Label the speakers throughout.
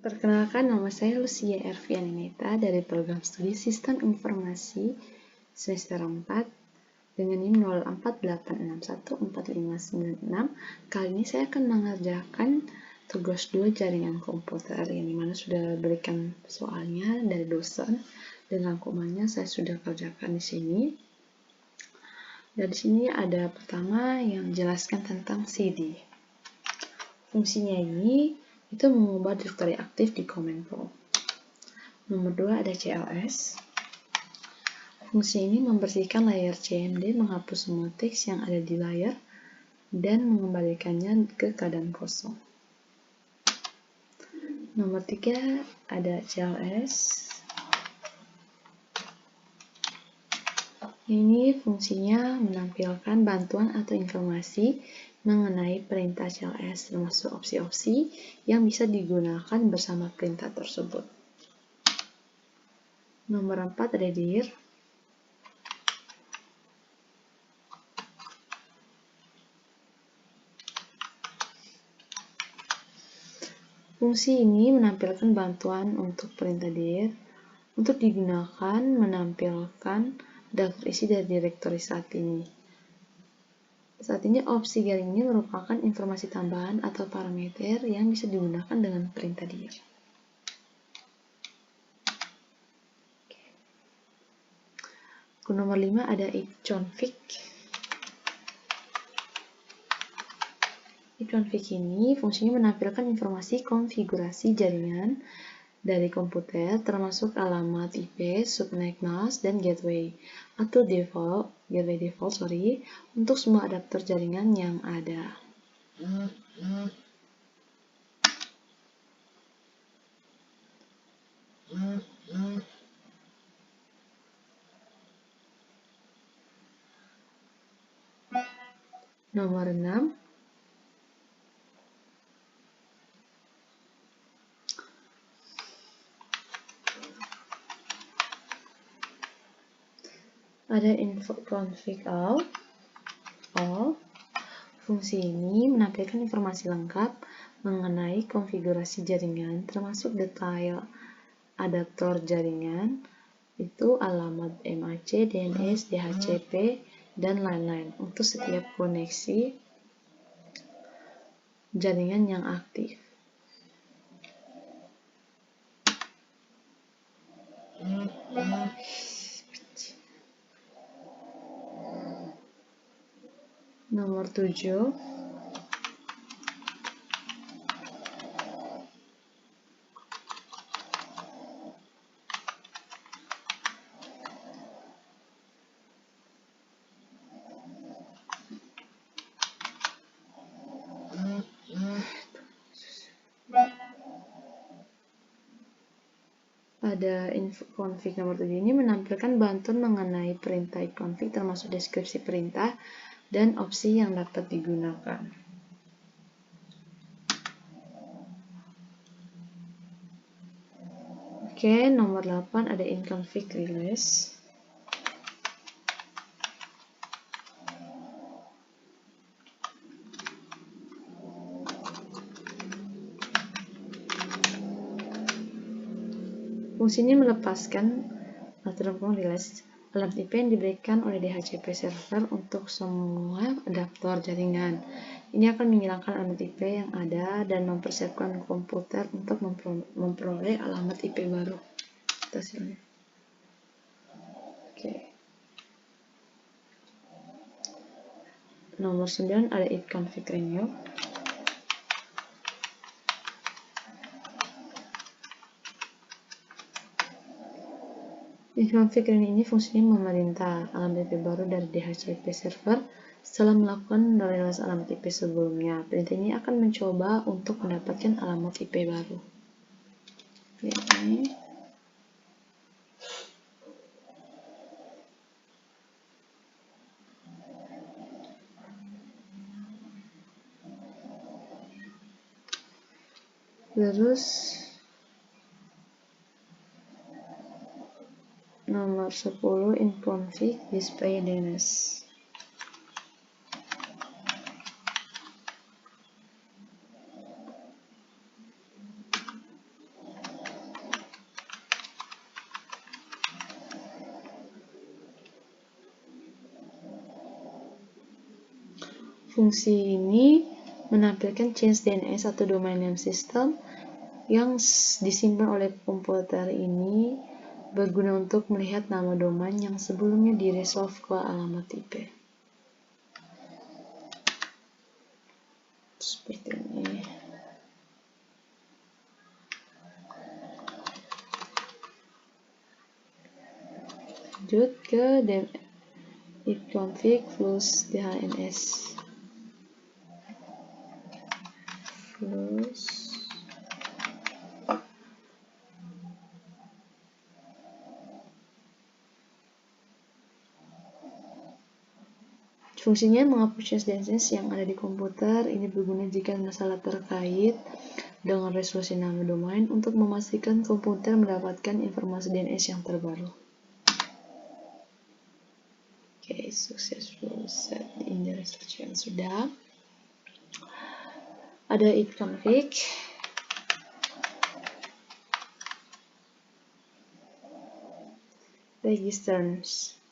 Speaker 1: Perkenalkan, nama saya Lucia Ervianineta dari program studi Sistem Informasi semester 4 dengan NIM 048614596. Kali ini saya akan mengerjakan tugas 2 jaringan komputer yang dimana sudah berikan soalnya dari dosen dan rangkumannya saya sudah kerjakan di sini. Dan di sini ada pertama yang menjelaskan tentang CD. Fungsinya ini itu mengubah direktori aktif di Kominfo. Nomor 2 ada CLS. Fungsi ini membersihkan layar CMD, menghapus semua teks yang ada di layar, dan mengembalikannya ke keadaan kosong. Nomor 3 ada CLS. Ini fungsinya menampilkan bantuan atau informasi mengenai perintah CLS, termasuk opsi-opsi yang bisa digunakan bersama perintah tersebut. Nomor 4 ada dir. Fungsi ini menampilkan bantuan untuk perintah dir untuk digunakan menampilkan daftar isi dari direktori saat ini. Saat ini opsi garing ini merupakan informasi tambahan atau parameter yang bisa digunakan dengan perintah dir. Nomor 5 ada ipconfig. Ipconfig ini fungsinya menampilkan informasi konfigurasi jaringan dari komputer termasuk alamat IP, subnet NAS, dan gateway default untuk semua adaptor jaringan yang ada. Nomor 6 ada ipconfig all. Fungsi ini menampilkan informasi lengkap mengenai konfigurasi jaringan termasuk detail adaptor jaringan, itu alamat MAC, DNS, DHCP, dan lain-lain untuk setiap koneksi jaringan yang aktif. Nomor 7 pada ipconfig nomor 7 ini menampilkan bantuan mengenai perintah ipconfig termasuk deskripsi perintah dan opsi yang dapat digunakan. Oke, nomor 8 ada ipconfig release. Fungsinya melepaskan atau release alamat IP yang diberikan oleh DHCP server untuk semua adaptor jaringan. Ini akan menghilangkan alamat IP yang ada dan mempersiapkan komputer untuk memperoleh alamat IP baru. Hasilnya. Oke. Nomor 9 ada ipconfig renew. Ipconfig ini fungsinya memerintah alamat IP baru dari DHCP server setelah melakukan release alamat IP sebelumnya. Perintah ini akan mencoba untuk mendapatkan alamat IP baru. Oke. Terus nomor 10 ipconfig display DNS. Fungsi ini menampilkan change DNS atau domain name system yang disimpan oleh komputer ini berguna untuk melihat nama domain yang sebelumnya diresolve ke alamat IP. Seperti ini. Lanjut ke ipconfig plus DHNS plus fungsinya menghapus change DNS yang ada di komputer. Ini berguna jika masalah terkait dengan resolusi nama domain untuk memastikan komputer mendapatkan informasi DNS yang terbaru. Oke, successful set in the resolution. Sudah. Ada ipconfig. Registers.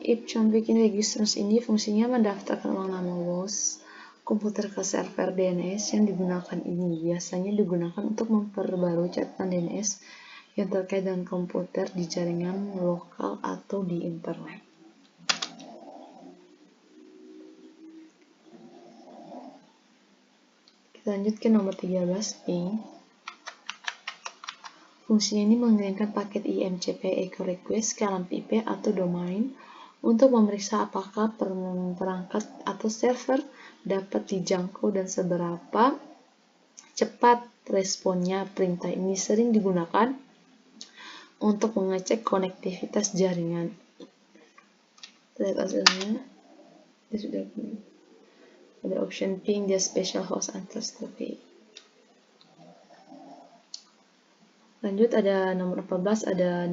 Speaker 1: ipconfig registers ini fungsinya mendaftarkan ulang nama host komputer ke server DNS yang digunakan ini. Biasanya digunakan untuk memperbarui catatan DNS yang terkait dengan komputer di jaringan lokal atau di internet. Kita lanjut ke nomor 13, ping. Fungsinya ini mengirimkan paket IMCP echo request ke alamat IP atau domain untuk memeriksa apakah perangkat atau server dapat dijangkau dan seberapa cepat responnya. Perintah ini sering digunakan untuk mengecek konektivitas jaringan. Lihat hasilnya. Dia sudah ada option ping the special host and cluster ping. Lanjut ada nomor 14, ada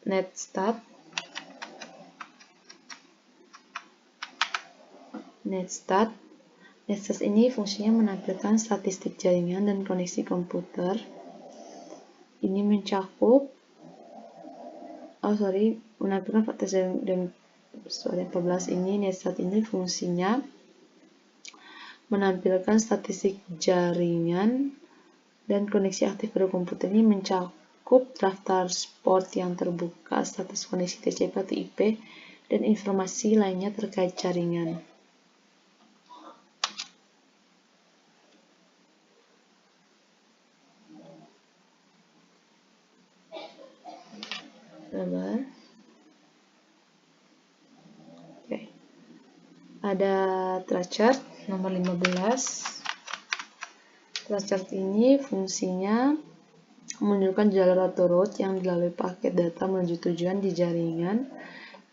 Speaker 1: netstat. Netstat ini fungsinya menampilkan statistik jaringan dan koneksi komputer. Ini mencakup menampilkan fakta dan 14 ini. Netstat ini fungsinya menampilkan statistik jaringan dan koneksi aktif pada komputer. Ini mencakup daftar port yang terbuka, status koneksi TCP atau IP, dan informasi lainnya terkait jaringan. Oke. Ada TrueChart nomor 15. TrueChart ini fungsinya menunjukkan jalur atau route yang dilalui paket data menuju tujuan di jaringan,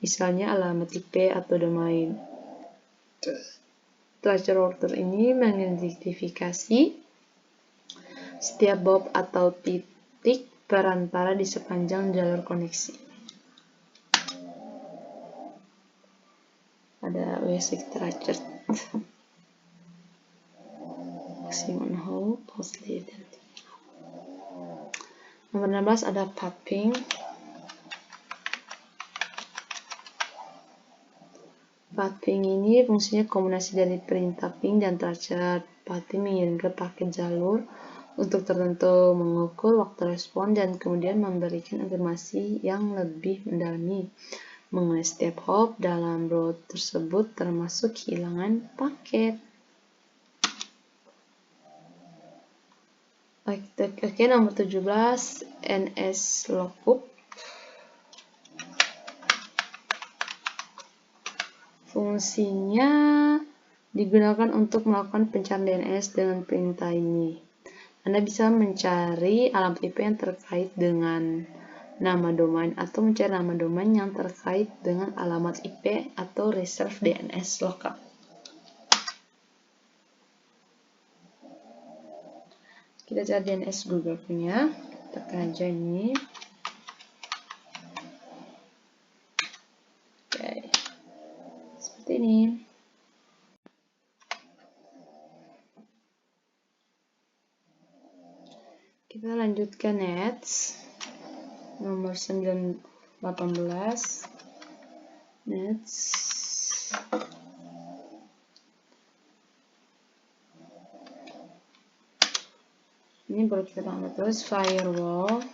Speaker 1: misalnya alamat IP atau domain. TrueChart router ini mengidentifikasi setiap bob atau titik perantara di sepanjang jalur koneksi. Ada basic TrueChart. Maximum hold, mostly identity. Nomor 16 ada path ping. Path ping ini fungsinya kombinasi dari perintah ping dan TrueChart. Path ping mengirimkan paket jalur untuk tertentu, mengukur waktu respon, dan kemudian memberikan informasi yang lebih mendalami mengenai setiap hop dalam route tersebut, termasuk kehilangan paket. Oke, nomor 17, NS lookup. Fungsinya digunakan untuk melakukan pencarian DNS dengan perintah ini. Anda bisa mencari alamat IP yang terkait dengan nama domain atau mencari nama domain yang terkait dengan alamat IP atau reserve DNS lokal. Kita cari DNS Google punya, tekan aja ini. Oke, seperti ini. Kita lanjutkan Nets nomor 18. Nets. Ini baru kita terus firewall.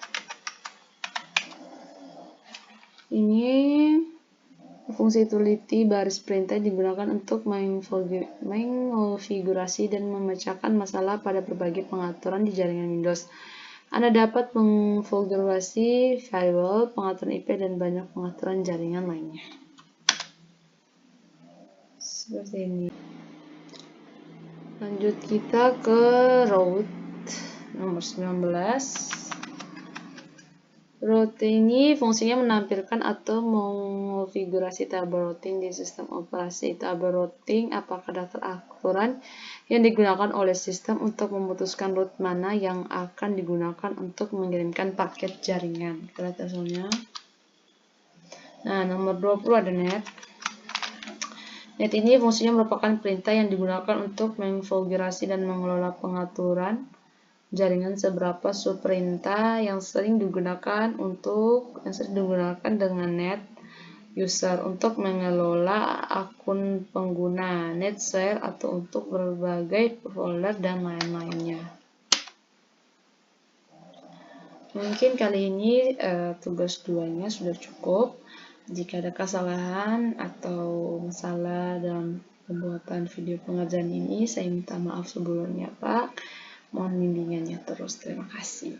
Speaker 1: Ini fungsi utility baris perintah digunakan untuk mengonfigurasi dan memecahkan masalah pada berbagai pengaturan di jaringan Windows. Anda dapat mengonfigurasi firewall, pengaturan IP, dan banyak pengaturan jaringan lainnya. Seperti ini. Lanjut kita ke root nomor 19. Root ini fungsinya menampilkan atau mengonfigurasi tabel routing di sistem operasi. Tabel routing apakah daftar aturan yang digunakan oleh sistem untuk memutuskan root mana yang akan digunakan untuk mengirimkan paket jaringan. Kita lihat hasilnya. Nah, nomor 20 ada net. Net ini fungsinya merupakan perintah yang digunakan untuk mengonfigurasi dan mengelola pengaturan jaringan seberapa subperintah yang sering digunakan dengan net user untuk mengelola akun pengguna, net share, atau untuk berbagai folder dan lain-lainnya. Mungkin kali ini tugas 2-nya sudah cukup. Jika ada kesalahan atau masalah dalam pembuatan video pengajaran ini, saya minta maaf sebelumnya, Pak. Mohon bimbingannya terus. Terima kasih.